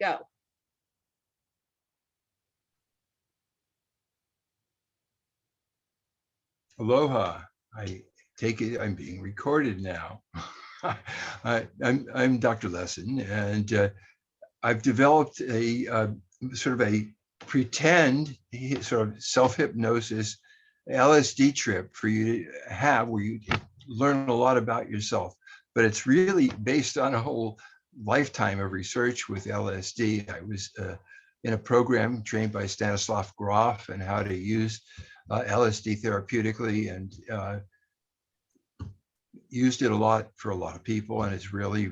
Go. Aloha. I take it I'm being recorded now. I'm Dr. Lessin, and I've developed a sort of a pretend sort of self-hypnosis LSD trip for you to have, where you learn a lot about yourself. But it's really based on a whole lifetime of research with LSD. I was in a program trained by Stanislav Grof and how to use LSD therapeutically, and used it a lot for a lot of people, and it's really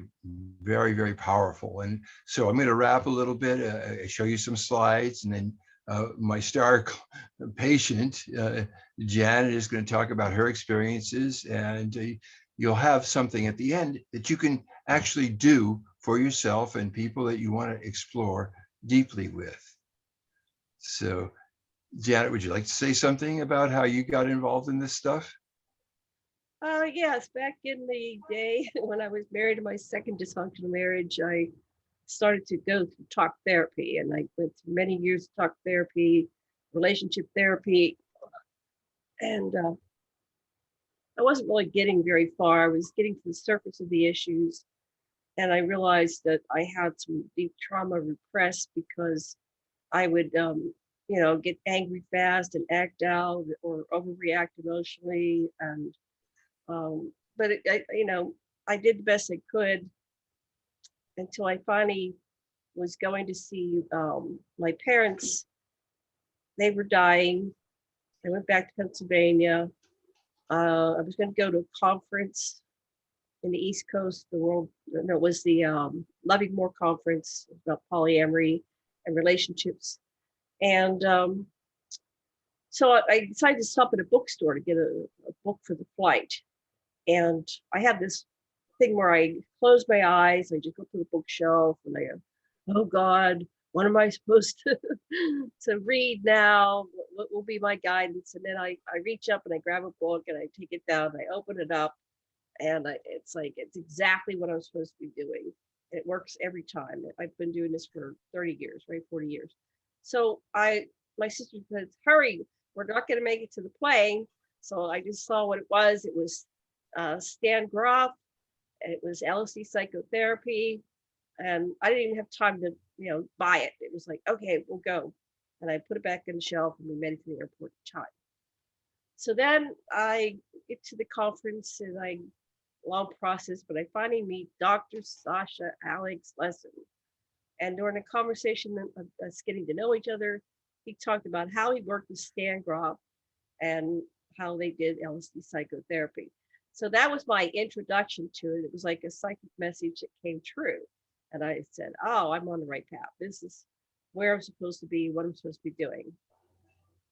very, very powerful. And so I'm going to wrap a little bit, show you some slides, and then my star patient, Janet, is going to talk about her experiences, and you'll have something at the end that you can actually do for yourself and people that you want to explore deeply with. So, Janet, would you like to say something about how you got involved in this stuff? Yes, back in the day when I was married to my second dysfunctional marriage, I started to go through talk therapy, and I went through many years of talk therapy, relationship therapy, and I wasn't really getting very far. I was getting to the surface of the issues, and I realized that I had some deep trauma repressed because I would, get angry fast and act out or overreact emotionally, and but I did the best I could until I finally was going to see my parents. They were dying. I went back to Pennsylvania. I was going to go to a conference in the East Coast, it was the Loving More conference about polyamory and relationships. And so I decided to stop at a bookstore to get a book for the flight. And I had this thing where I close my eyes, I just go to the bookshelf, and I go, oh God, what am I supposed to read now? What will be my guidance? And then I reach up and I grab a book and I take it down, and I open it up, and it's exactly what I'm supposed to be doing. It works every time. I've been doing this for 30 years, right? 40 years. So my sister says, hurry, we're not going to make it to the plane. So I just saw what it was. It was Stan Grof. It was LSD psychotherapy, and I didn't even have time to buy it. It was like, okay, we'll go, and I put it back on the shelf, and we made it to the airport in time. So then I get to the conference, and long process, but I finally meet Dr. Sasha Alex Lessin, and during a conversation of us getting to know each other, he talked about how he worked with Stan Grof and how they did LSD psychotherapy. So that was my introduction to it. It was like a psychic message that came true. And I said, oh, I'm on the right path. This is where I'm supposed to be, what I'm supposed to be doing.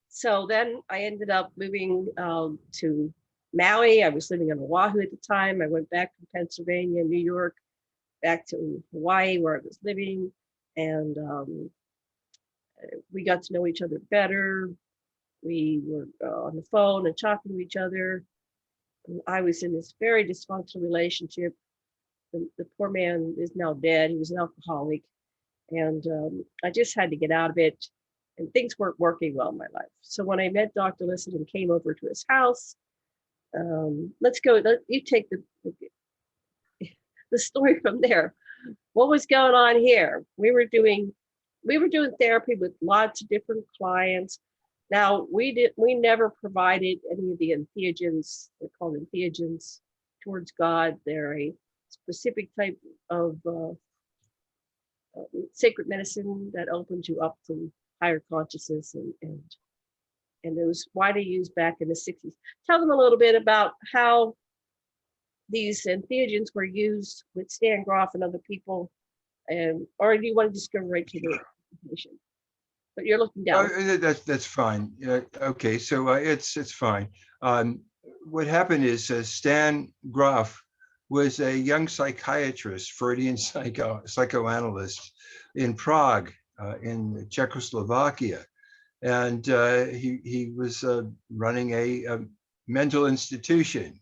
So then I ended up moving to Maui. I was living on Oahu at the time. I went back from Pennsylvania, New York, back to Hawaii where I was living. And we got to know each other better. We were on the phone and talking to each other. I was in this very dysfunctional relationship. The poor man is now dead. He was an alcoholic. And I just had to get out of it. And things weren't working well in my life. So when I met Dr. Lessin and came over to his house, you take the story from there. What was going on here? We were doing therapy with lots of different clients. Now we never provided any of the entheogens. They're called entheogens towards God. They're a specific type of sacred medicine that opens you up to higher consciousness, and it was widely used back in the 60s. Tell them a little bit about how these entheogens were used with Stan Grof and other people, or do you want to just go right to the presentation? But you're looking down. Oh, that's fine. Okay, so it's fine. What happened is Stan Grof was a young psychiatrist, Freudian psychoanalyst in Prague, in Czechoslovakia, and he was running a mental institution.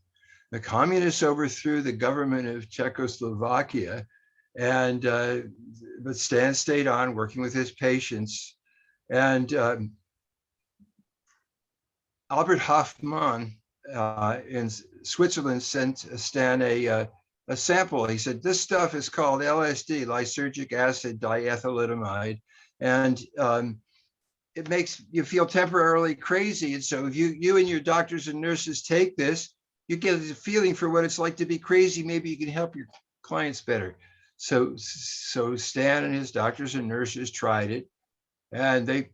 The communists overthrew the government of Czechoslovakia, And but Stan stayed on working with his patients. And Albert Hoffmann in Switzerland sent Stan a sample. He said, this stuff is called LSD, lysergic acid diethylamide, and it makes you feel temporarily crazy. And so if you and your doctors and nurses take this, you get a feeling for what it's like to be crazy. Maybe you can help your clients better. So Stan and his doctors and nurses tried it, and they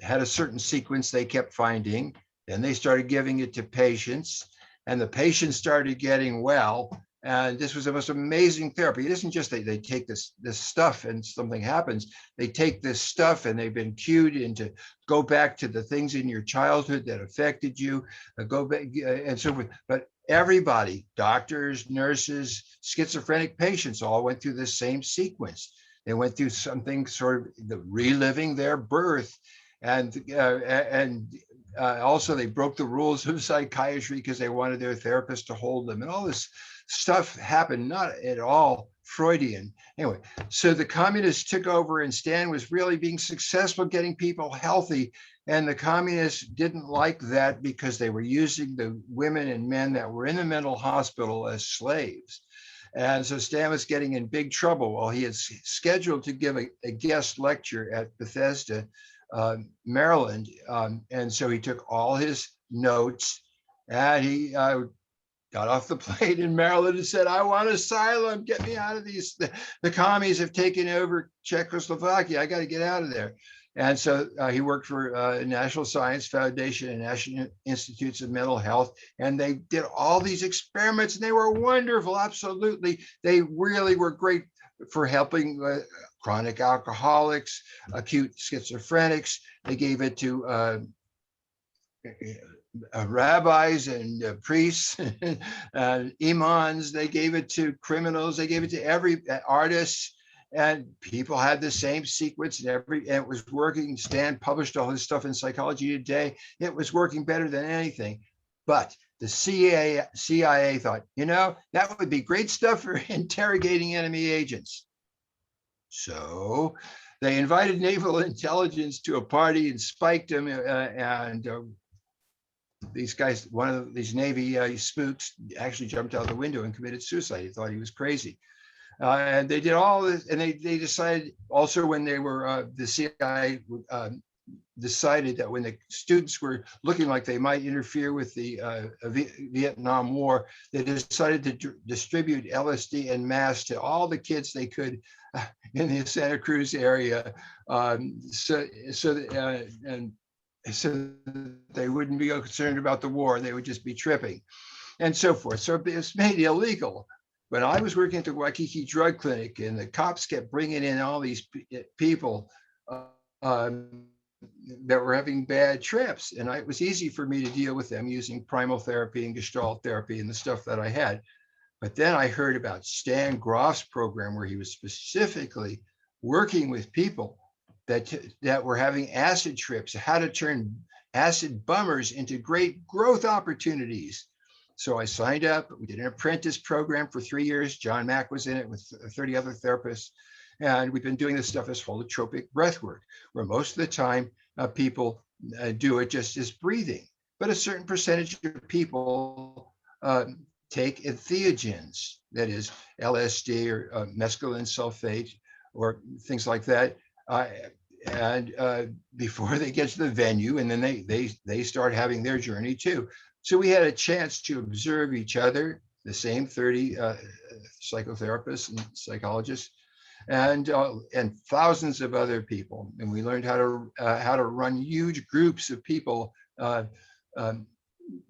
had a certain sequence they kept finding. Then they started giving it to patients, and the patients started getting well. And this was the most amazing therapy. It isn't just they take this stuff and something happens. They take this stuff and they've been cued into go back to the things in your childhood that affected you, go back and so forth. But everybody, doctors, nurses, schizophrenic patients, all went through this same sequence. They went through something sort of reliving their birth, and also they broke the rules of psychiatry because they wanted their therapist to hold them, and all this stuff happened, not at all Freudian. Anyway, so the communists took over, and Stan was really being successful getting people healthy. And the communists didn't like that because they were using the women and men that were in the mental hospital as slaves. And so Stan was getting in big trouble. Well, he had scheduled to give a guest lecture at Bethesda, Maryland. And so he took all his notes, and he got off the plane in Maryland and said, I want asylum, get me out of these. The commies have taken over Czechoslovakia. I got to get out of there. And so he worked for National Science Foundation and National Institutes of Mental Health. And they did all these experiments, and they were wonderful. Absolutely. They really were great for helping chronic alcoholics, acute schizophrenics. They gave it to rabbis and priests, imams. They gave it to criminals. They gave it to every artists. And people had the same sequence, and it was working. Stan published all his stuff in Psychology Today. It was working better than anything. But the CIA thought, that would be great stuff for interrogating enemy agents. So they invited naval intelligence to a party and spiked them. These guys, one of these Navy spooks, actually jumped out the window and committed suicide. He thought he was crazy. And they did all this, and they decided also when they were, the CIA decided that when the students were looking like they might interfere with the Vietnam War, they decided to distribute LSD en masse to all the kids they could in the Santa Cruz area, so they wouldn't be concerned about the war. They would just be tripping and so forth. So it's made illegal. When I was working at the Waikiki Drug Clinic, and the cops kept bringing in all these people that were having bad trips, and it was easy for me to deal with them using primal therapy and Gestalt therapy and the stuff that I had. But then I heard about Stan Grof's program, where he was specifically working with people that were having acid trips, how to turn acid bummers into great growth opportunities. So I signed up. We did an apprentice program for 3 years. John Mack was in it with 30 other therapists. And we've been doing this stuff as holotropic breathwork, where most of the time people do it just as breathing. But a certain percentage of people take entheogens, that is LSD or mescaline sulfate or things like that. Before they get to the venue, and then they start having their journey too. So we had a chance to observe each other, the same 30 psychotherapists and psychologists, and thousands of other people. And we learned how to run huge groups of people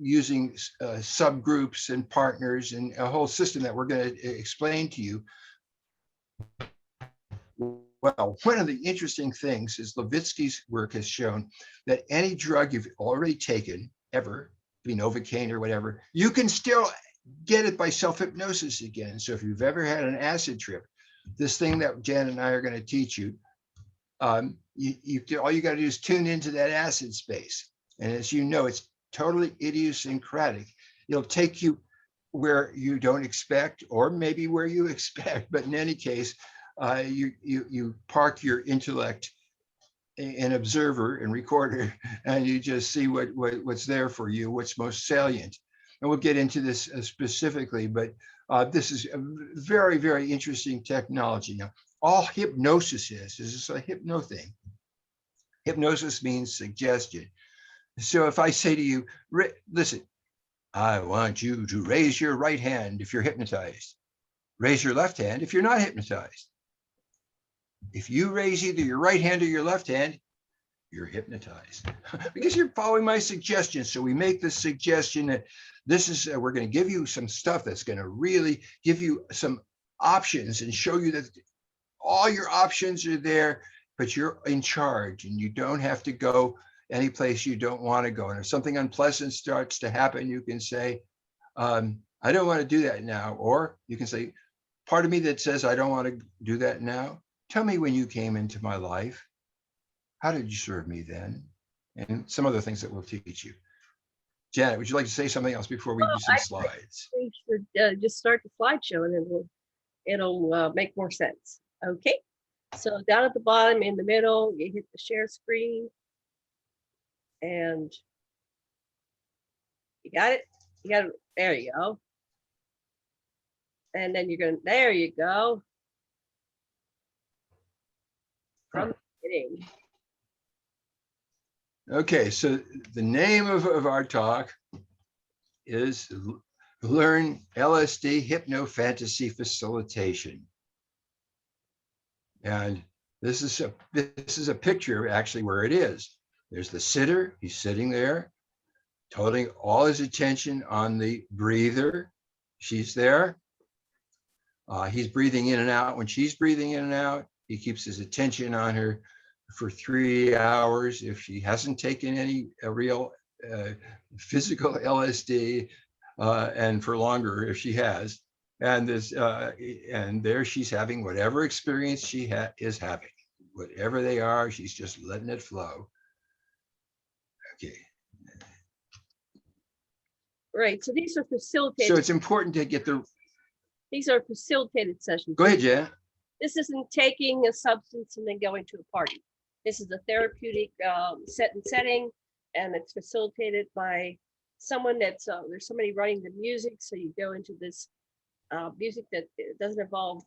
using subgroups and partners, and a whole system that we're going to explain to you. Well, one of the interesting things is Levitsky's work has shown that any drug you've already taken, ever, Novocaine or whatever, you can still get it by self-hypnosis again. So if you've ever had an acid trip, this thing that Jan and I are going to teach you, all you got to do is tune into that acid space. And as you know, it's totally idiosyncratic. It'll take you where you don't expect, or maybe where you expect, but in any case, you park your intellect an observer and recorder, and you just see what's there for you, what's most salient. And we'll get into this specifically, but this is a very, very interesting technology. Now, all hypnosis is just a hypno thing. Hypnosis means suggestion. So if I say to you, listen, I want you to raise your right hand if you're hypnotized. Raise your left hand if you're not hypnotized. If you raise either your right hand or your left hand, you're hypnotized because you're following my suggestion. So we make the suggestion that this is, we're going to give you some stuff that's going to really give you some options and show you that all your options are there, but you're in charge and you don't have to go any place you don't want to go. And if something unpleasant starts to happen, you can say, I don't want to do that now. Or you can say, part of me that says, I don't want to do that now. Tell me when you came into my life. How did you serve me then? And some other things that we'll teach you. Janet, would you like to say something else before we do some slides? We should just start the slideshow and then it'll make more sense. Okay. So down at the bottom, in the middle, you hit the share screen. And you got it? You got it. There you go. And then you're going to, there you go. From the beginning. Okay, so the name of our talk is Learn LSD Hypnofantasy Facilitation. And this is a picture actually where it is. There's the sitter, he's sitting there, totaling all his attention on the breather. She's there. He's breathing in and out. When she's breathing in and out, he keeps his attention on her for 3 hours. If she hasn't taken any real physical LSD, and for longer if she has, and there she's having whatever experience she is having, whatever they are, she's just letting it flow. Okay. Right. So these are facilitated. So it's important to get These are facilitated sessions. Go ahead, Jen. This isn't taking a substance and then going to a party. This is a therapeutic setting, and it's facilitated by someone that's, there's somebody running the music. So you go into this music that doesn't involve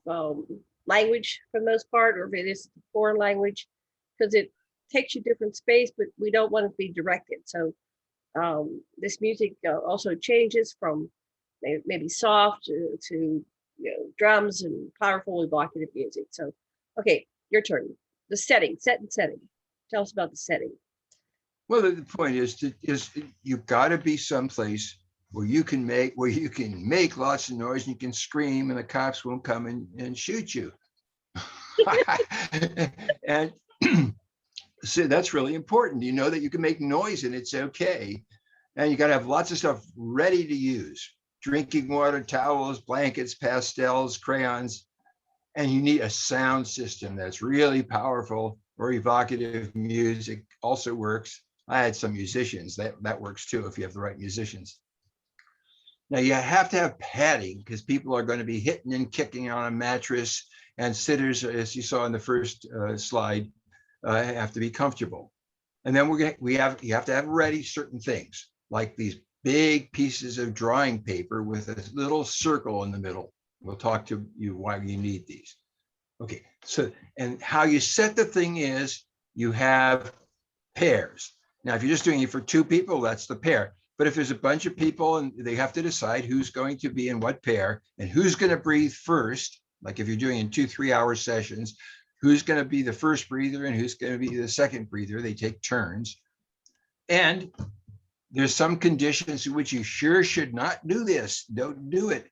language for the most part, or if it is a foreign language, because it takes you different space, but we don't want it to be directed. So this music also changes from maybe soft to drums and powerful evocative music. So, okay, your turn. The setting. Tell us about the setting. Well, the point is you've got to be someplace where you can make lots of noise and you can scream and the cops won't come and shoot you. And so that's really important. You know that you can make noise and it's okay. And you got to have lots of stuff ready to use. Drinking water, towels, blankets, pastels, crayons. And you need a sound system that's really powerful, or evocative music also works. I had some musicians, that works too if you have the right musicians. Now you have to have padding because people are going to be hitting and kicking on a mattress, and sitters, as you saw in the first slide, have to be comfortable. And then you have to have ready certain things, like these big pieces of drawing paper with a little circle in the middle. We'll talk to you why you need these. Okay, so, and how you set the thing is you have pairs. Now, if you're just doing it for 2 people, that's the pair. But if there's a bunch of people and they have to decide who's going to be in what pair and who's going to breathe first, like if you're doing in 2-3 hour sessions, who's going to be the first breather and who's going to be the second breather, they take turns. And there's some conditions in which you sure should not do this. Don't do it.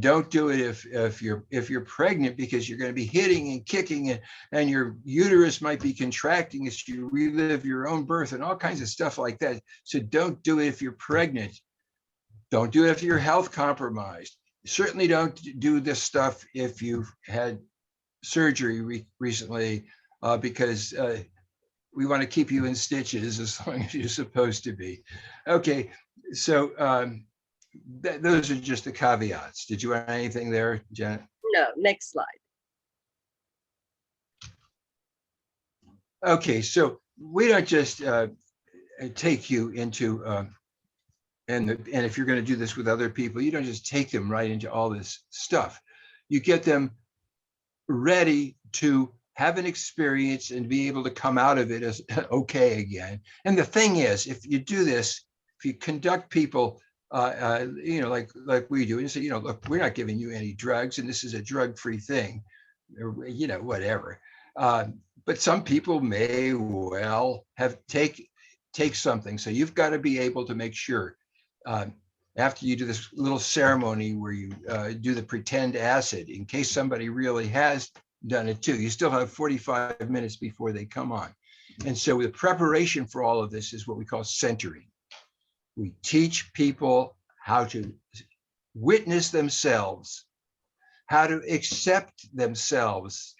Don't do it if you're pregnant, because you're going to be hitting and kicking and your uterus might be contracting as you relive your own birth and all kinds of stuff like that. So don't do it if you're pregnant. Don't do it if you're health compromised. Certainly don't do this stuff if you've had surgery recently, because we want to keep you in stitches as long as you're supposed to be. Okay, so those are just the caveats. Did you add anything there, Janet? No, next slide. Okay, so we don't just take you into, and if you're going to do this with other people, you don't just take them right into all this stuff. You get them ready to have an experience and be able to come out of it as okay again. And the thing is, if you do this, if you conduct people, like we do, and say, look, we're not giving you any drugs, and this is a drug-free thing, or, whatever. But some people may well have take something. So you've got to be able to make sure, after you do this little ceremony where you do the pretend acid, in case somebody really has done it too, you still have 45 minutes before they come on. And so the preparation for all of this is what we call centering. We teach people how to witness themselves, how to accept themselves,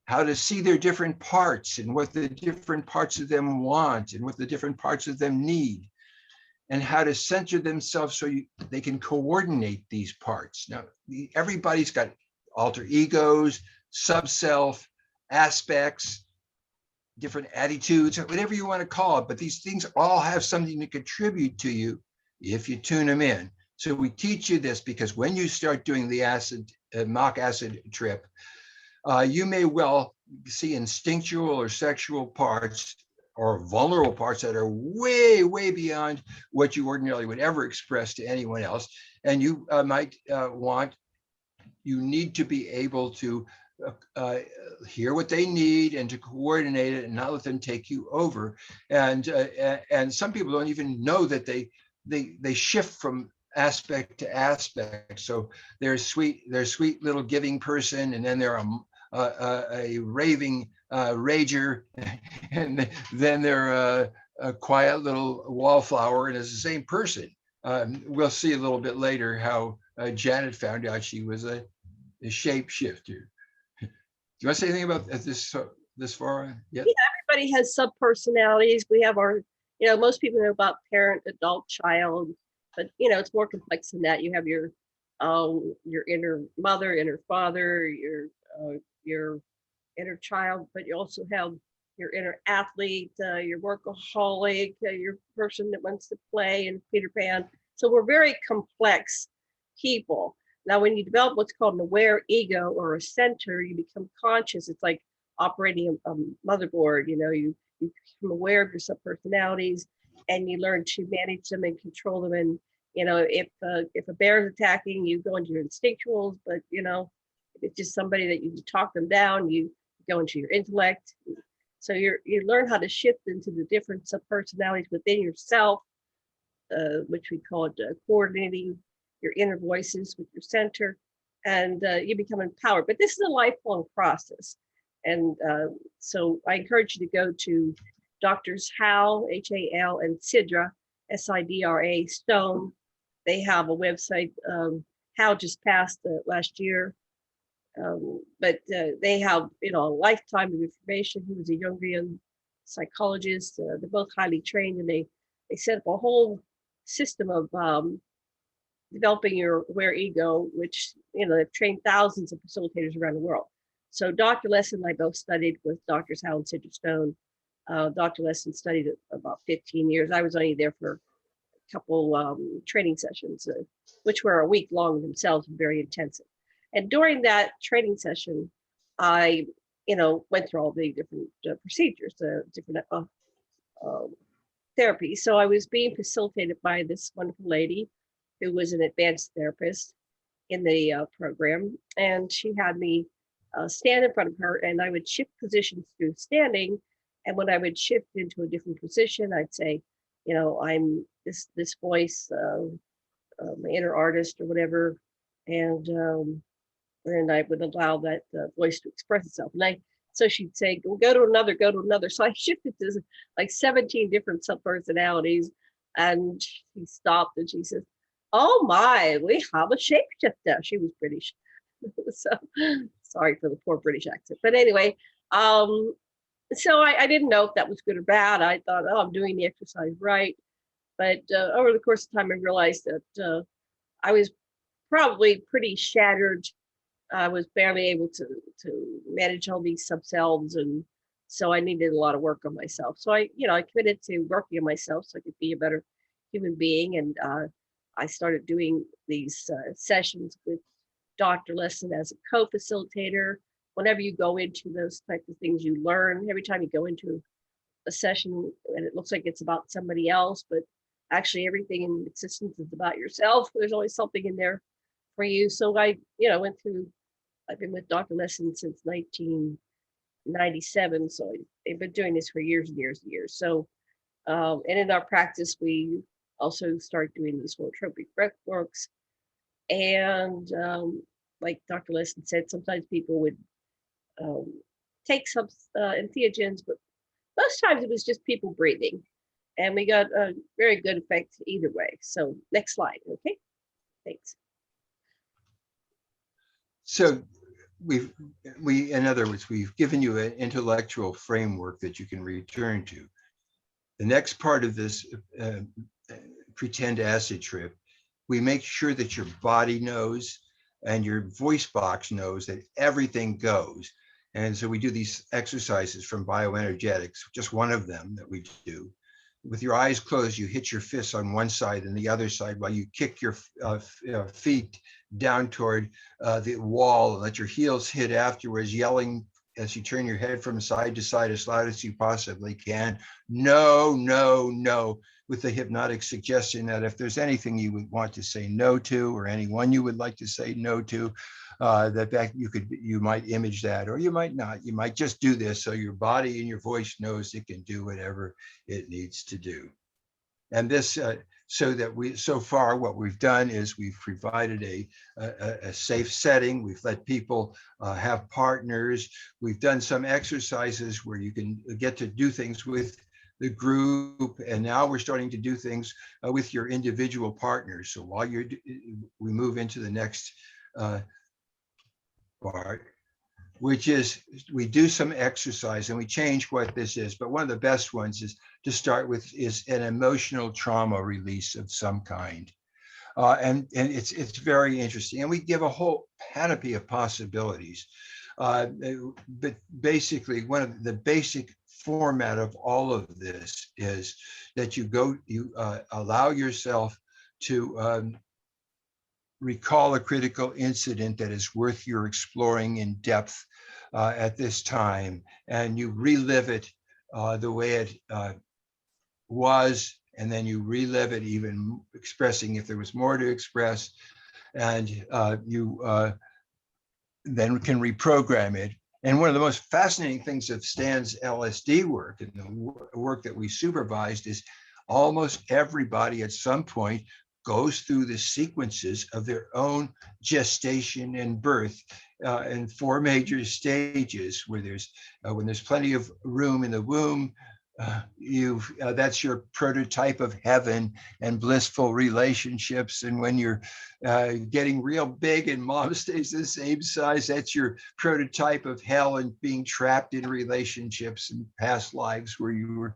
how to see their different parts and what the different parts of them want and what the different parts of them need, and how to center themselves so they can coordinate these parts. Now, everybody's got alter egos, sub-self, aspects, different attitudes, whatever you want to call it, but these things all have something to contribute to you if you tune them in. So we teach you this because when you start doing the acid, mock acid trip, you may well see instinctual or sexual parts or vulnerable parts that are way, way beyond what you ordinarily would ever express to anyone else. And you might you need to be able to hear what they need and to coordinate it and not let them take you over. And some people don't even know that they shift from aspect to aspect. So they're sweet little giving person, and then they're a raving rager, and then they're a quiet little wallflower, and it's the same person. We'll see a little bit later how Janet found out she was a shapeshifter. Do you want to say anything about this far? Yeah. Everybody has sub-personalities. We have our, most people know about parent, adult, child, but it's more complex than that. You have your inner mother, inner father, your inner child, but you also have your inner athlete, your workaholic, your person that wants to play and Peter Pan. So we're very complex people. Now, when you develop what's called an aware ego or a center, you become conscious. It's like operating a motherboard. You become aware of your subpersonalities, and you learn to manage them and control them. And if a bear is attacking, you go into your instinctuals. But if it's just somebody that you talk them down, you go into your intellect. So you learn how to shift into the different subpersonalities within yourself, which we call it coordinating your inner voices with your center, and you become empowered. But this is a lifelong process. And so I encourage you to go to Doctors Hal, H-A-L, and Sidra, S-I-D-R-A, Stone. They have a website. Hal just passed last year. But they have, a lifetime of information. He was a Jungian psychologist. They're both highly trained, and they set up a whole system of developing your aware ego, which, they've trained thousands of facilitators around the world. So Dr. Lessin and I both studied with Drs. Hal and Sidra Stone. Dr. Lessin studied about 15 years. I was only there for a couple training sessions, which were a week long themselves, very intensive. And during that training session, I, went through all the different procedures, different therapies. So I was being facilitated by this wonderful lady who was an advanced therapist in the program. And she had me stand in front of her, and I would shift positions through standing. And when I would shift into a different position, I'd say, I'm this voice, my inner artist or whatever. And I would allow that voice to express itself. So she'd say, well, go to another. So I shifted to like 17 different subpersonalities, and she stopped and she says, oh my, we have a shapeshifter. She was British. So sorry for the poor British accent. But anyway, so I didn't know if that was good or bad. I thought, I'm doing the exercise right. But over the course of time, I realized that I was probably pretty shattered. I was barely able to manage all these subselves, and so I needed a lot of work on myself. So I committed to working on myself so I could be a better human being. And I started doing these sessions with Dr. Lessin as a co-facilitator. Whenever you go into those types of things, you learn. Every time you go into a session and it looks like it's about somebody else, but actually everything in existence is about yourself. There's always something in there for you. So I've been with Dr. Lessin since 1997. So I've been doing this for years and years and years. So, and in our practice, we also start doing these holotropic breathworks. And like Dr. Lessin said, sometimes people would take some entheogens, but most times it was just people breathing. And we got a very good effect either way. So next slide, okay? Thanks. So in other words, we've given you an intellectual framework that you can return to. The next part of this pretend acid trip, we make sure that your body knows and your voice box knows that everything goes. And so we do these exercises from bioenergetics, just one of them that we do. With your eyes closed, you hit your fists on one side and the other side while you kick your feet down toward the wall and let your heels hit afterwards, yelling as you turn your head from side to side as loud as you possibly can. No, no, no, with the hypnotic suggestion that if there's anything you would want to say no to or anyone you would like to say no to, that you might image that, or you might not. You might just do this so your body and your voice knows it can do whatever it needs to do. And this, so far what we've done is we've provided a safe setting. We've let people have partners. We've done some exercises where you can get to do things with the group, and now we're starting to do things with your individual partners. So while we move into the next part, which is we do some exercise and we change what this is. But one of the best ones is to start with is an emotional trauma release of some kind. And it's very interesting. And we give a whole panoply of possibilities. But basically, one of the basic format of all of this is that you allow yourself to recall a critical incident that is worth your exploring in depth at this time, and you relive it the way it was, and then you relive it, even expressing if there was more to express, and you then can reprogram it. And one of the most fascinating things of Stan's LSD work and the work that we supervised is almost everybody at some point goes through the sequences of their own gestation and birth in 4 major stages, where when there's plenty of room in the womb, that's your prototype of heaven and blissful relationships. And when you're getting real big and mom stays the same size, that's your prototype of hell and being trapped in relationships and past lives where you were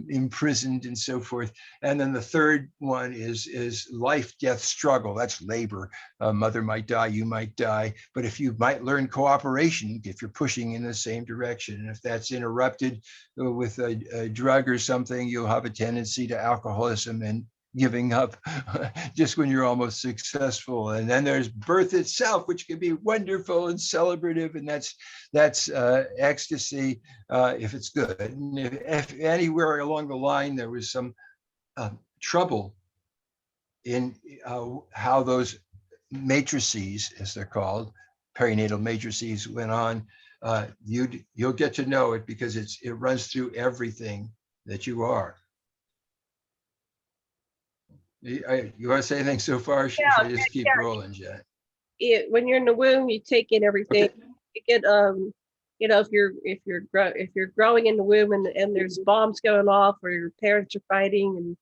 imprisoned and so forth. And then the third one is life, death struggle. That's labor. Mother might die, you might die. But if you might learn cooperation, if you're pushing in the same direction, and if that's interrupted with a drug or something, you'll have a tendency to alcoholism and giving up just when you're almost successful. And then there's birth itself, which can be wonderful and celebrative, and that's ecstasy if it's good. And if anywhere along the line there was some trouble in how those matrices, as they're called, perinatal matrices, went on, you'll get to know it, because it runs through everything that you are. You want to say anything so far? Should I just keep rolling, Janet? When you're in the womb, you take in everything. Okay. You get if you're growing in the womb and there's bombs going off, or your parents are fighting,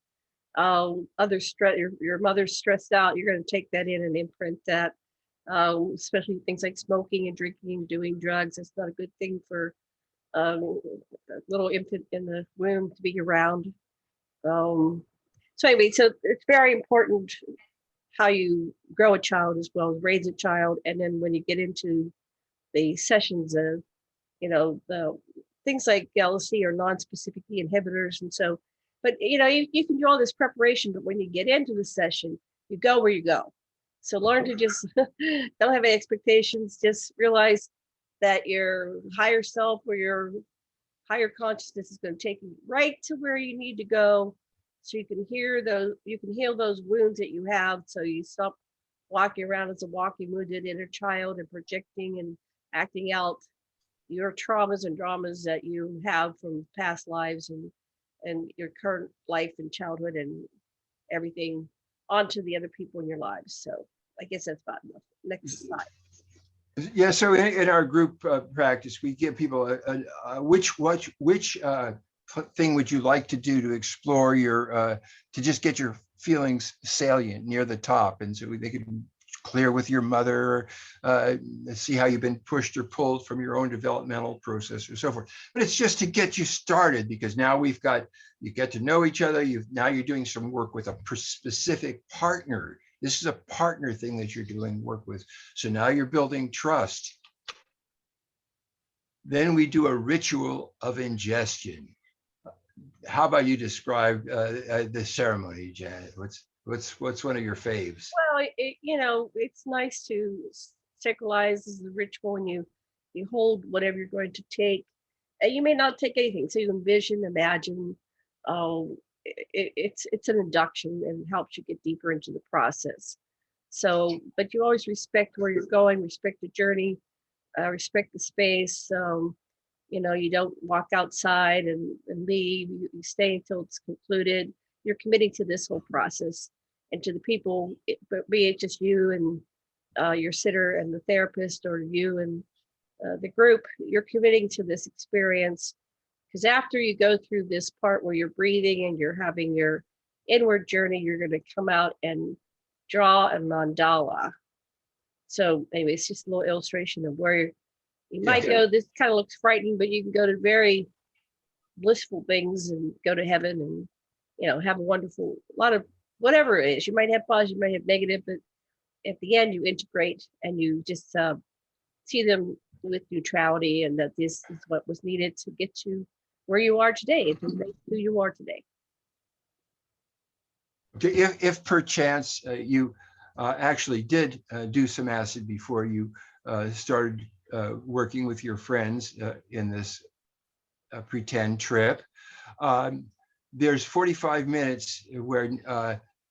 and other stress, your mother's stressed out, you're going to take that in and imprint that. Especially things like smoking and drinking, doing drugs. It's not a good thing for a little infant in the womb to be around. So anyway, so it's very important how you grow a child as well as raise a child. And then when you get into the sessions of, the things like LSD or non-specific inhibitors. And so, but you can do all this preparation, but when you get into the session, you go where you go. So learn to just don't have any expectations. Just realize that your higher self or your higher consciousness is going to take you right to where you need to go, so you can heal those wounds that you have, so you stop walking around as a walking wounded inner child and projecting and acting out your traumas and dramas that you have from past lives and your current life and childhood and everything onto the other people in your lives. So I guess that's about enough. Next slide. Yeah, so in our group practice, we give people which thing would you like to do to explore your, to just get your feelings salient near the top. And so they could clear with your mother, see how you've been pushed or pulled from your own developmental process or so forth. But it's just to get you started, because now you get to know each other. Now you're doing some work with a specific partner. This is a partner thing that you're doing work with. So now you're building trust. Then we do a ritual of ingestion. How about you describe the ceremony, Janet? What's one of your faves? Well, it's nice to sacralize the ritual, and you hold whatever you're going to take. And you may not take anything, so you envision, imagine. It's an induction and helps you get deeper into the process. So, but you always respect where you're going, respect the journey, respect the space. You don't walk outside and leave. You stay until it's concluded. You're committing to this whole process and to the people, but be it just you and your sitter and the therapist, or you and the group. You're committing to this experience. Because after you go through this part where you're breathing and you're having your inward journey, you're going to come out and draw a mandala. So anyway, it's just a little illustration of where you might go. This kind of looks frightening, but you can go to very blissful things and go to heaven and, have a wonderful, lot of whatever it is. You might have positive, you might have negative, but at the end you integrate and you just see them with neutrality, and that this is what was needed to get you where you are today, to make who you are today. Okay, if perchance you actually did do some acid before you started working with your friends in this pretend trip, there's 45 minutes where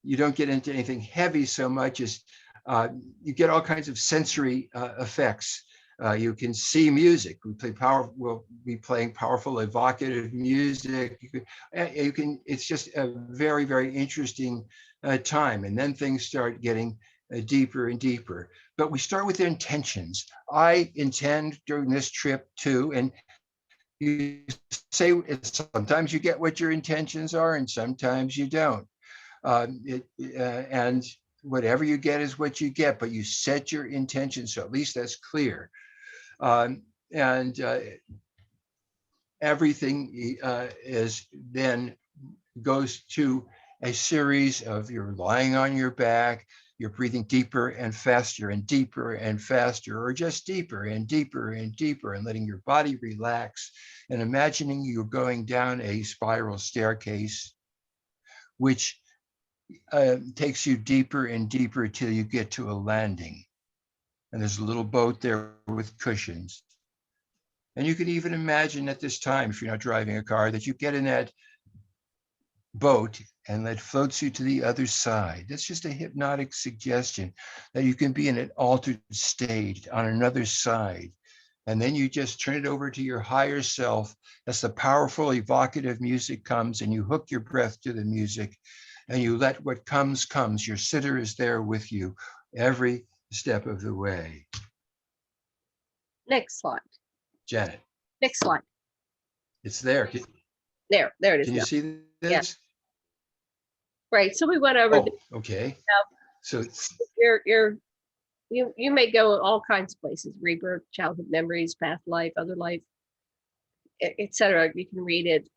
you don't get into anything heavy so much as you get all kinds of sensory effects. You can see music. We'll be playing powerful evocative music. It's just a very, very interesting time. And then things start getting deeper and deeper. But we start with intentions. I intend during this trip to, and you say sometimes you get what your intentions are and sometimes you don't. And whatever you get is what you get, but you set your intention, so at least that's clear. And everything is then goes to a series of, you're lying on your back, you're breathing deeper and faster and deeper and faster, or just deeper and deeper and deeper, and letting your body relax and imagining you're going down a spiral staircase, which takes you deeper and deeper till you get to a landing. And there's a little boat there with cushions. And you can even imagine at this time, if you're not driving a car, that you get in that boat and that floats you to the other side. That's just a hypnotic suggestion that you can be in an altered state on another side. And then you just turn it over to your higher self as the powerful evocative music comes, and you hook your breath to the music and you let what comes, comes. Your sitter is there with you every step of the way. Next slide. Janet. Next slide. It's there. There it is. Can you see this? Yeah. Right. So we went over. Okay. So you may go all kinds of places: rebirth, childhood memories, past life, other life, etc. You can read it.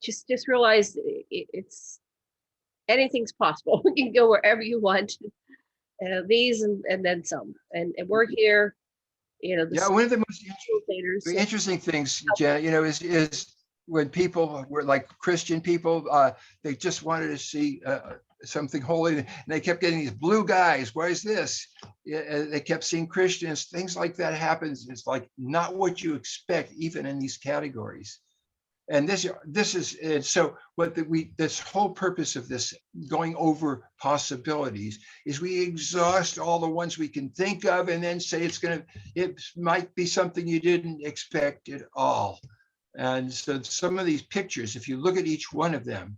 just realize it's anything's possible. You can go wherever you want. These and then some. And we're here, the Yeah, one of the most facilitators. interesting things, Janet, is when people were like Christian people, they just wanted to see something holy, and they kept getting these blue guys. Why is this? They kept seeing Christians. Things like that happens. It's like not what you expect, even in these categories. And this is, and so what this whole purpose of this going over possibilities is we exhaust all the ones we can think of and then say it might be something you didn't expect at all. And so some of these pictures, if you look at each one of them,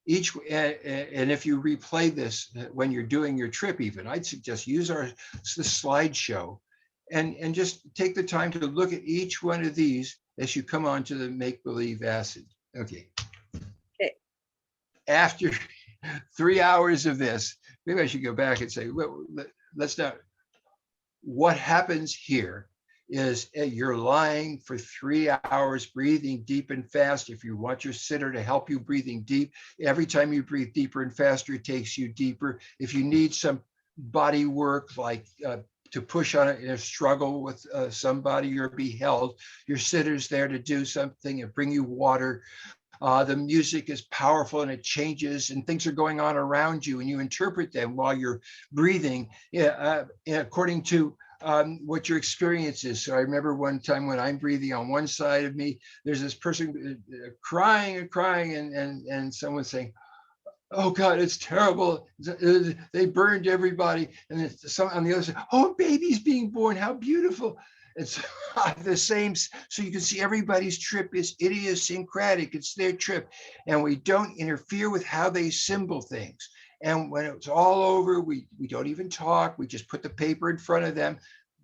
and if you replay this when you're doing your trip, even I'd suggest use the slideshow and just take the time to look at each one of these as you come on to the make-believe acid. Okay. After 3 hours of this, maybe I should go back and say, well, let's not. What happens here is you're lying for 3 hours, breathing deep and fast. If you want your sitter to help you breathing deep, every time you breathe deeper and faster, it takes you deeper. If you need some body work, like to push on it in a struggle with somebody or be held, your sitter's there to do something and bring you water. The music is powerful and it changes and things are going on around you and you interpret them while you're breathing according to what your experience is. So I remember one time when I'm breathing on one side of me, there's this person crying and crying and someone saying, oh God, it's terrible. They burned everybody. And then some on the other side, oh, baby's being born, how beautiful. It's the same. So you can see everybody's trip is idiosyncratic. It's their trip. And we don't interfere with how they symbol things. And when it's all over, we don't even talk. We just put the paper in front of them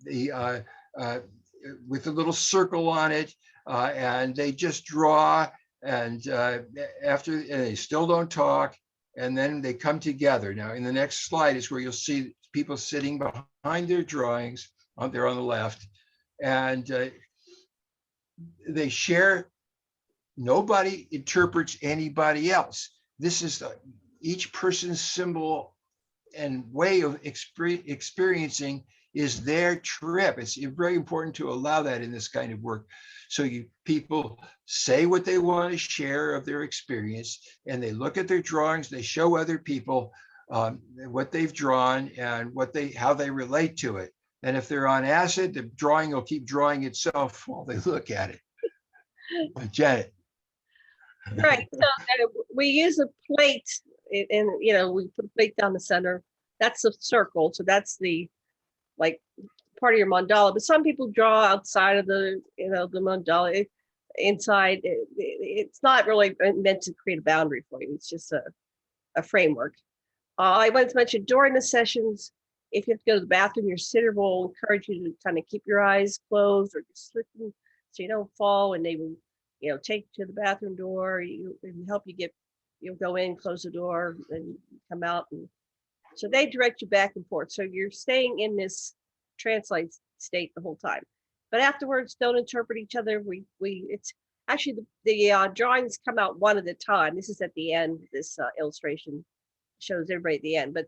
with a little circle on it. And they just draw. And and they still don't talk. And then they come together. Now, in the next slide is where you'll see people sitting behind their drawings. They're on the left. And they share. Nobody interprets anybody else. This is each person's symbol and way of experiencing is their trip. It's very important to allow that in this kind of work. So people say what they want to share of their experience, and they look at their drawings, they show other people what they've drawn and how they relate to it. And if they're on acid, the drawing will keep drawing itself while they look at it. Janet. Right. So we use a plate, and we put a plate down the center. That's a circle. So that's the part of your mandala. But some people draw outside of the the mandala. Inside, it's not really meant to create a boundary for you. It's just a framework. I wanted to mention during the sessions, if you have to go to the bathroom, your sitter will encourage you to kind of keep your eyes closed or just slipping so you don't fall, and they will take you to the bathroom door. And help you you'll go in, close the door, and come out. And so they direct you back and forth. So you're staying in this translate state the whole time. But afterwards, don't interpret each other. It's actually the drawings come out one at a time. This is at the end. This illustration shows everybody at the end. But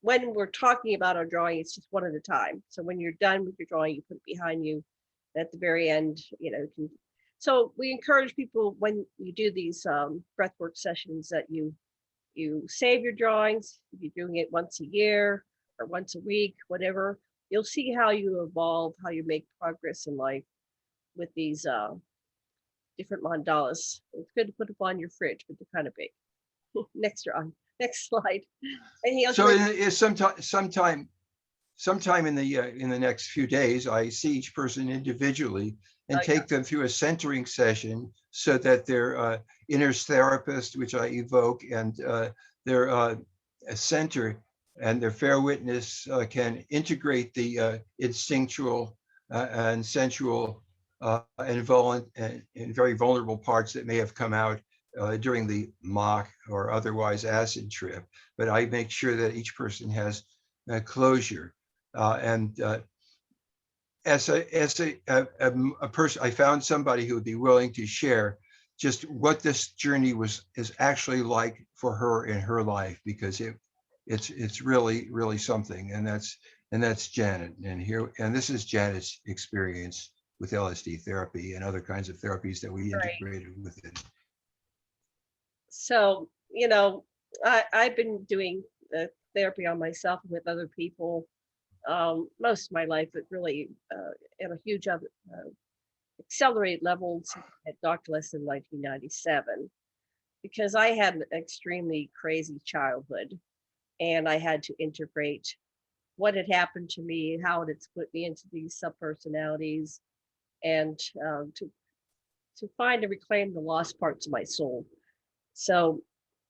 when we're talking about our drawing, it's just one at a time. So when you're done with your drawing, you put it behind you. At the very end, So we encourage people when you do these breathwork sessions that you save your drawings. If you're doing it once a year or once a week, whatever, you'll see how you evolve, how you make progress in life with these different mandalas. It's good to put them on your fridge, but they're kind of big. Next slide. Sometime in the next few days, I see each person individually and take them through a centering session so that their inner therapist, which I evoke, and their center and their fair witness can integrate the instinctual and sensual and very vulnerable parts that may have come out during the mock or otherwise acid trip. But I make sure that each person has closure. As a person, I found somebody who would be willing to share just what this journey is actually like for her in her life, because it's really something. And that's Janet. And this is Janet's experience with LSD therapy and other kinds of therapies that we Right. integrated with it. So, I've been doing therapy on myself and with other people most of my life, but really at a huge other accelerated levels at Dr. Lessin in 1997, because I had an extremely crazy childhood and I had to integrate what had happened to me, how it had split me into these subpersonalities, and to find and reclaim the lost parts of my soul. So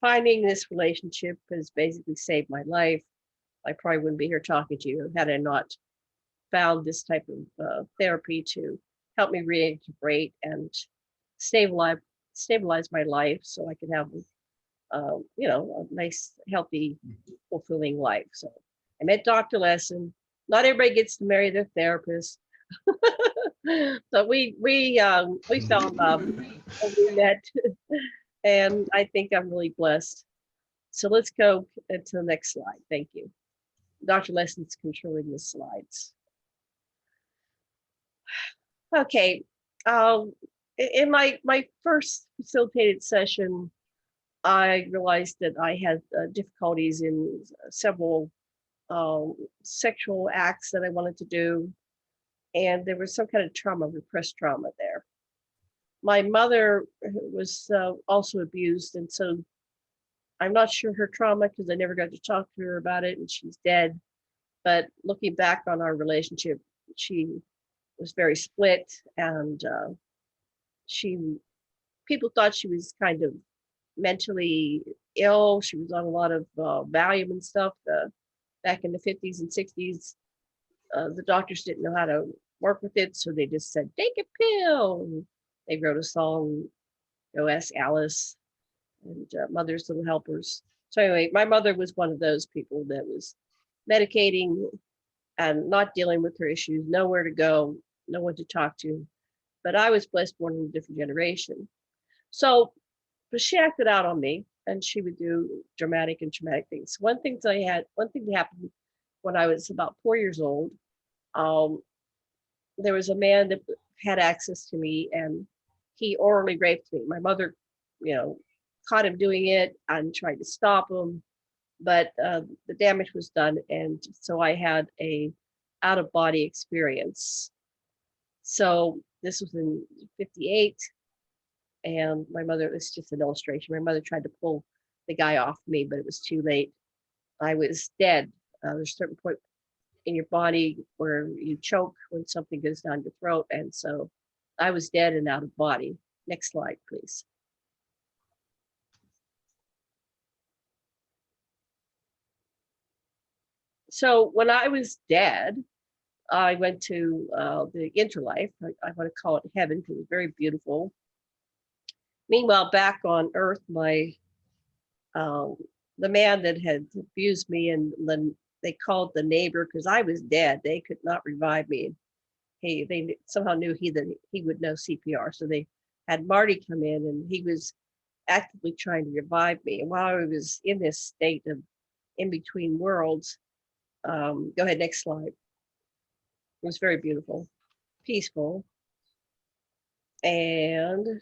finding this relationship has basically saved my life. I probably wouldn't be here talking to you had I not found this type of therapy to help me reintegrate and stabilize my life so I could have a nice, healthy, fulfilling life. So I met Dr. Lessin. Not everybody gets to marry their therapist. So we fell in love when we met, and I think I'm really blessed. So let's go to the next slide. Thank you. Dr. Lessin's controlling the slides. Okay. In my first facilitated session, I realized that I had difficulties in several sexual acts that I wanted to do, and there was some kind of trauma, repressed trauma there. My mother was also abused, and so I'm not sure her trauma because I never got to talk to her about it, and she's dead. But looking back on our relationship, she was very split, and people thought she was kind of mentally ill. She was on a lot of Valium and stuff back in the 50s and 60s. The doctors didn't know how to work with it, so they just said, take a pill. And they wrote a song, Go Ask Alice, and Mother's Little Helpers. So anyway, my mother was one of those people that was medicating and not dealing with her issues, nowhere to go, no one to talk to. But I was blessed, born in a different generation. So, but she acted out on me, and she would do dramatic and traumatic things. One thing that happened when I was about 4 years old. There was a man that had access to me, and he orally raped me. My mother, caught him doing it and tried to stop him, but the damage was done, and so I had a out of body experience. So this was in 58, and my mother, it's just an illustration. My mother tried to pull the guy off me, but it was too late. I was dead. There's a certain point in your body where you choke when something goes down your throat, and so I was dead and out of body. Next slide, please. So when I was dead, I went to the interlife. I want to call it heaven because it was very beautiful. Meanwhile, back on Earth, the man that had abused me, and then they called the neighbor because I was dead. They could not revive me. They somehow knew that he would know CPR, so they had Marty come in, and he was actively trying to revive me. And while I was in this state of in between worlds, go ahead, next slide. It was very beautiful, peaceful, and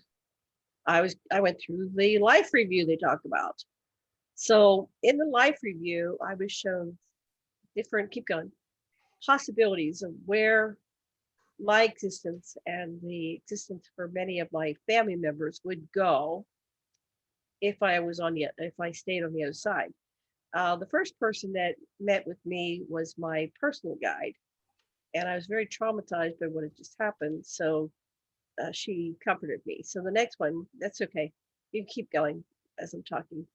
I went through the life review they talked about. So in the life review, I was shown different, keep going, possibilities of where my existence and the existence for many of my family members would go if I stayed on the other side. The first person that met with me was my personal guide, and I was very traumatized by what had just happened. So she comforted me. So the next one, that's okay. You can keep going as I'm talking.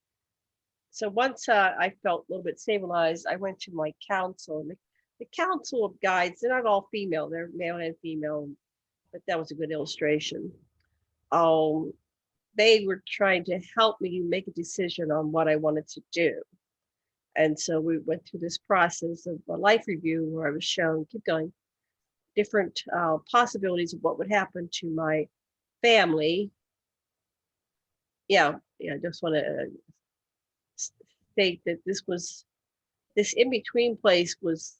So once I felt a little bit stabilized, I went to my council. And the council of guides, they're not all female, they're male and female, but that was a good illustration. They were trying to help me make a decision on what I wanted to do. And so we went through this process of a life review where I was shown, keep going, different possibilities of what would happen to my family yeah, I just want to state that this in-between place was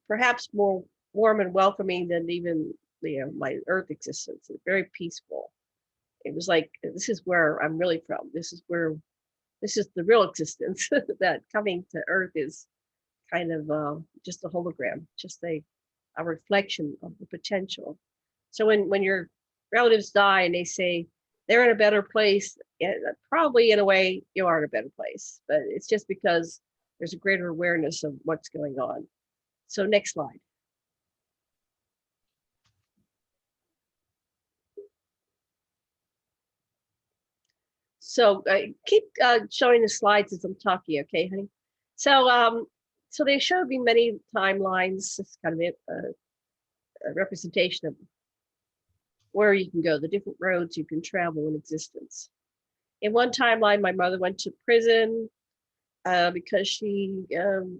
perhaps more warm and welcoming than even my Earth existence. It's very peaceful. It was like, this is where I'm really from. This is the real existence. That coming to Earth is kind of just a hologram, just a reflection of the potential. So when your relatives die and they say they're in a better place, probably in a way you are in a better place, but it's just because there's a greater awareness of what's going on. So next slide. So keep showing the slides as I'm talking, okay, honey? So they showed me many timelines. It's kind of a representation of where you can go, the different roads you can travel in existence. In one timeline, my mother went to prison because she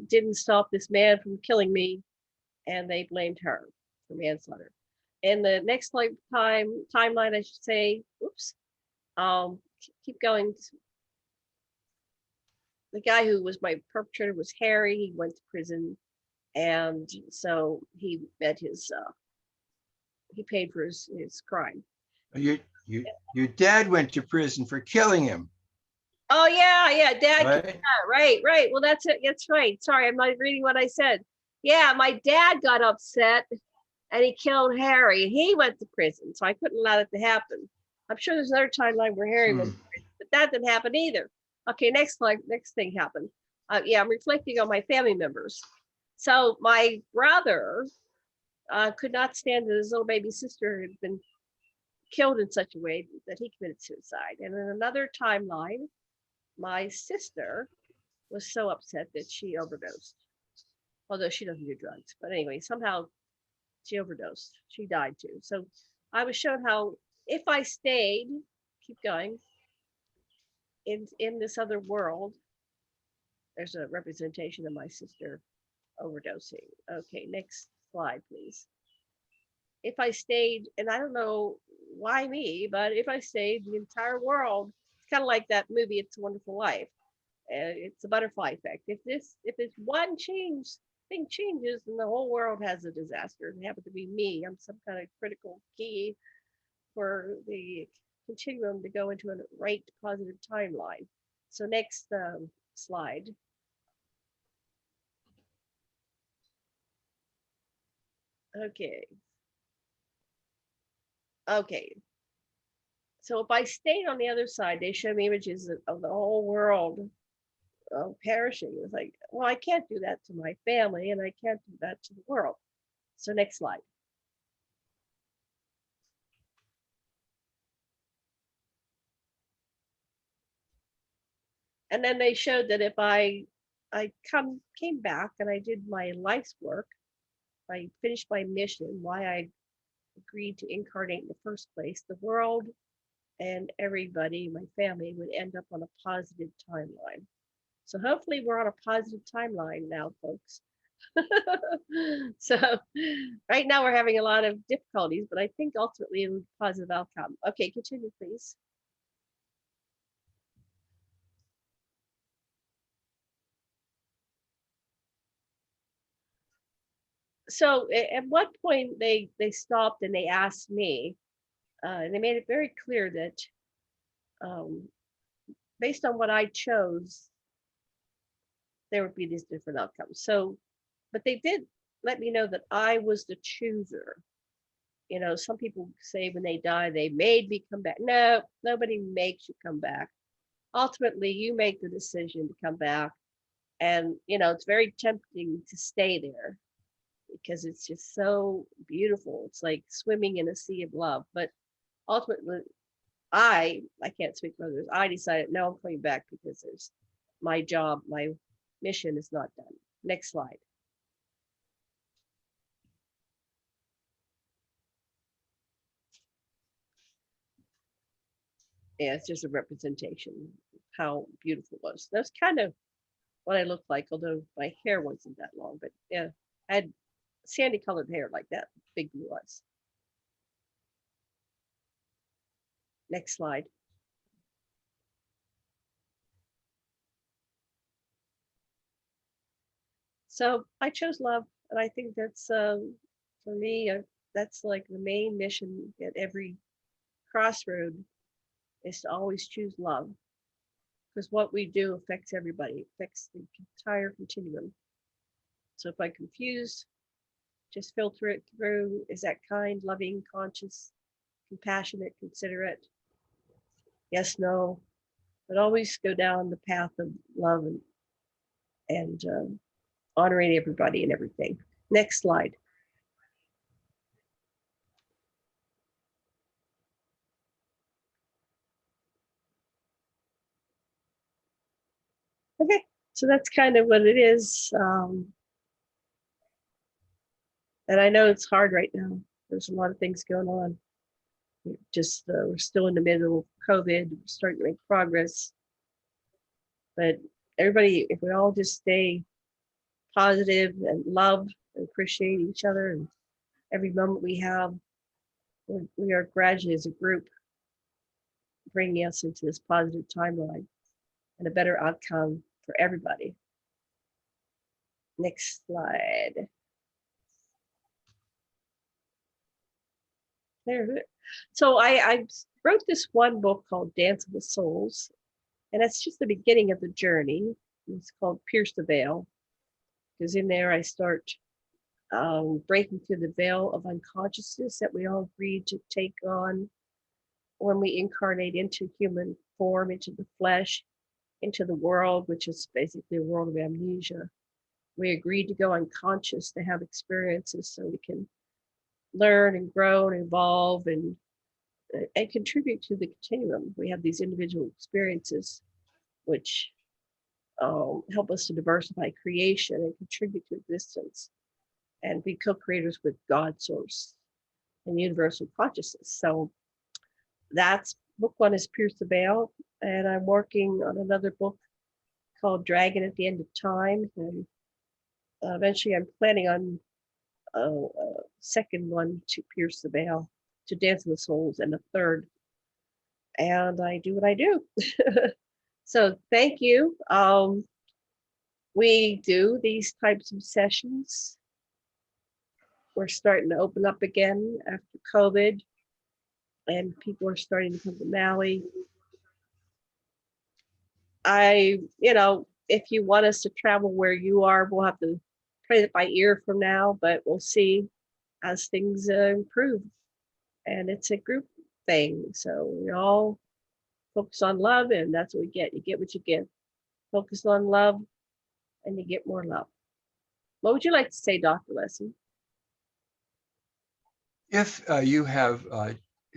didn't stop this man from killing me, and they blamed her for manslaughter. In the next timeline, I should say, oops, keep going. The guy who was my perpetrator was Harry. He went to prison, and so he met he paid for his crime. Your dad went to prison for killing him. Oh yeah, Dad. Right? Yeah, right. Well, that's it. That's right. Sorry, I'm not reading what I said. Yeah, my dad got upset and he killed Harry. He went to prison, so I couldn't allow it to happen. I'm sure there's another timeline where Harry went to prison, but that didn't happen either. Okay, next slide. Next thing happened. Yeah, I'm reflecting on my family members. So my brother could not stand that his little baby sister had been killed in such a way that he committed suicide. And in another timeline, my sister was so upset that she overdosed, although she doesn't do drugs. But anyway, somehow she overdosed. She died too. So I was shown how if I stayed, keep going, in this other world, there's a representation of my sister overdosing. Okay, next slide, please. If I stayed, and I don't know why me, but if I stayed, the entire world, it's kind of like that movie, It's a Wonderful Life. It's a butterfly effect. If this one thing changes, then the whole world has a disaster. It happened to be me. I'm some kind of critical key for the continuum to go into a right positive timeline. So next slide. Okay. Okay. So if I stayed on the other side, they show me images of the whole world perishing. It was like, well, I can't do that to my family, and I can't do that to the world. So next slide. And then they showed that if I came back and I did my life's work, I finished my mission, why I agreed to incarnate in the first place, the world and everybody, my family, would end up on a positive timeline. So hopefully we're on a positive timeline now, folks. So right now we're having a lot of difficulties, but I think ultimately it was a positive outcome. Okay, continue, please. So at what point they stopped and they asked me, and they made it very clear that um, based on what I chose, there would be these different outcomes. So, but they did let me know that I was the chooser. You know, some people say when they die, they made me come back. No, nobody makes you come back. Ultimately, you make the decision to come back. And, you know, it's very tempting to stay there because it's just so beautiful. It's like swimming in a sea of love. But ultimately, I can't speak for others. I decided, no, I'm coming back because there's my job, my mission is not done. Next slide. Yeah, it's just a representation of how beautiful it was. That's kind of what I looked like, although my hair wasn't that long, but yeah, I had sandy colored hair like that, big blue eyes. Next slide. So I chose love, and I think that's for me. That's like the main mission at every crossroad is to always choose love, because what we do affects everybody, affects the entire continuum. So if I confuse, just filter it through. Is that kind, loving, conscious, compassionate, considerate? Yes, no. But always go down the path of love and honoring everybody and everything. Next slide. Okay, so that's kind of what it is. And I know it's hard right now. There's a lot of things going on. We're still in the middle of COVID. We're starting to make progress. But everybody, if we all just stay positive and love and appreciate each other and every moment we have, we are gradually as a group bringing us into this positive timeline and a better outcome for everybody. Next slide. There. So I wrote this one book called Dance of the Souls, and that's just the beginning of the journey. It's called Pierce the Veil, because in there I start breaking through the veil of unconsciousness that we all agreed to take on when we incarnate into human form, into the flesh, into the world, which is basically a world of amnesia. We agreed to go unconscious to have experiences so we can learn and grow and evolve and contribute to the continuum. We have these individual experiences which help us to diversify creation and contribute to existence and be co-creators with God source and universal consciousness. So that's book one is Pierce the Veil, and I'm working on another book called Dragon at the End of Time, and eventually I'm planning on a second one to Pierce the Veil, to Dance with the Souls, and a third. And I do what I do. So thank you. We do these types of sessions. We're starting to open up again after COVID, and people are starting to come to Maui. If you want us to travel where you are, we'll have to play it by ear from now, but we'll see as things improve. And it's a group thing. So we all focus on love, and that's what we get. You get what you give. Focus on love, and you get more love. What would you like to say, Dr. Lessin? If you have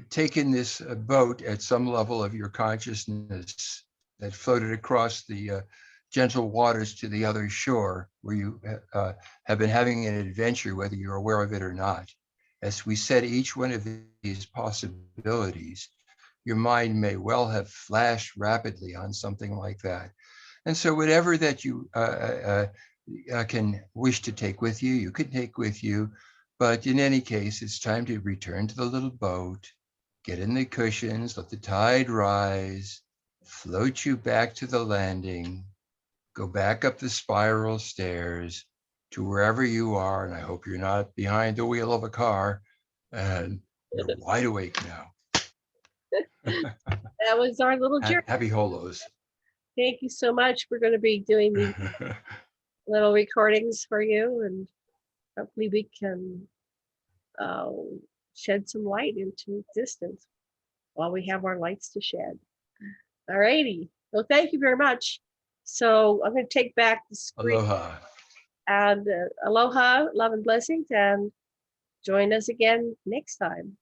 taken this boat at some level of your consciousness that floated across the gentle waters to the other shore, where you have been having an adventure, whether you're aware of it or not, as we said, each one of these possibilities, your mind may well have flashed rapidly on something like that. And so whatever that you can wish to take with you, you can take with you. But in any case, it's time to return to the little boat, get in the cushions, let the tide rise, float you back to the landing, go back up the spiral stairs to wherever you are. And I hope you're not behind the wheel of a car, and you're wide awake now. That was our little journey. Happy holos. Thank you so much. We're going to be doing these little recordings for you, and hopefully we can shed some light into existence while we have our lights to shed. All righty. Well, thank you very much. So I'm going to take back the screen. Aloha. And aloha, love and blessings, and join us again next time.